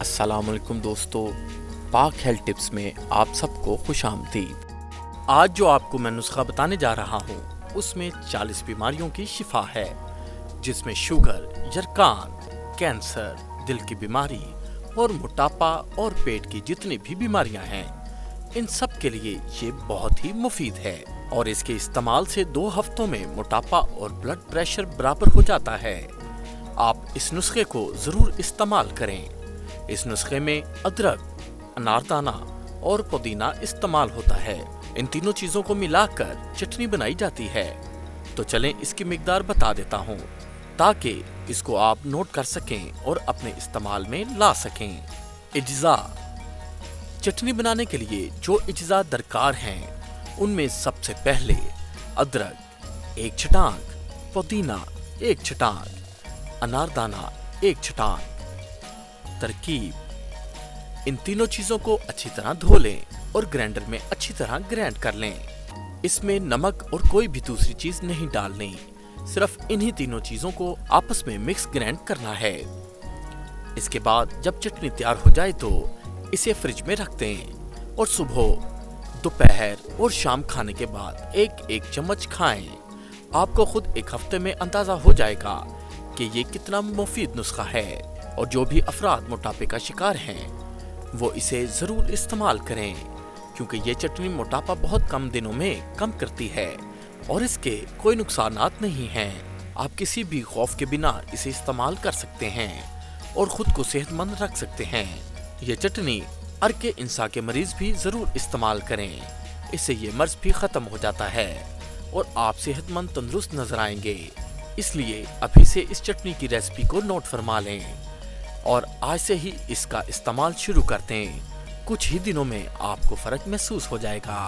अस्सलाम वालेकुम दोस्तों, पाक हेल्थ टिप्स में आप सबको खुश आमदीद। आज जो आपको मैं नुस्खा बताने जा रहा हूँ उसमें 40 बीमारियों की शिफा है, जिसमें शुगर, यरकान, कैंसर, दिल की बीमारी और मोटापा और पेट की जितनी भी बीमारियां हैं, इन सब के लिए ये बहुत ही मुफीद है। और इसके इस्तेमाल से 2 हफ्तों में मोटापा और ब्लड प्रेशर बराबर हो जाता है। आप इस नुस्खे को जरूर इस्तेमाल करें। इस नुस्खे में अदरक, अनारदाना और पुदीना इस्तेमाल होता है। इन तीनों चीजों को मिलाकर चटनी बनाई जाती है। तो चलें इसकी मिकदार बता देता हूँ ताकि इसको आप नोट कर सकें और अपने इस्तेमाल में ला सकें। इज्जा। चटनी बनाने के लिए जो इज्जा दरकार हैं उनमें सबसे पहले अदरक 1 छटांग, पुदीना 1 छटांग, अनारदाना 1 छटांग। तरकीब: इन तीनों चीजों को अच्छी तरह धो लें और ग्राइंडर में अच्छी तरह ग्राइंड कर लें। इसमें नमक और कोई भी दूसरी चीज नहीं डालनी, सिर्फ इन्हीं तीनों चीजों को आपस में मिक्स ग्राइंड करना है। इसके बाद जब चटनी तैयार हो जाए तो इसे फ्रिज में रख दें और सुबह, दोपहर और शाम खाने के बाद 1-1 चम्मच खाएं। आपको खुद एक हफ्ते में अंदाजा हो जाएगा कि ये कितना मुफीद नुस्खा है। और जो भी अफराद मोटापे का शिकार हैं वो इसे जरूर इस्तेमाल करें, क्योंकि ये चटनी मोटापा बहुत कम दिनों में कम करती है और इसके कोई नुकसानात नहीं हैं। आप किसी भी खौफ के बिना इसे इस्तेमाल कर सकते हैं और खुद को सेहतमंद रख सकते हैं। ये चटनी अर्के इंसा के मरीज भी जरूर इस्तेमाल करें, इससे ये मर्ज भी खत्म हो जाता है और आप सेहतमंद तंदुरुस्त नजर आएंगे। इसलिए अभी से इस चटनी की रेसिपी को नोट फरमा लें और आज से ही इसका इस्तेमाल शुरू करते हैं। कुछ ही दिनों में आपको फर्क महसूस हो जाएगा।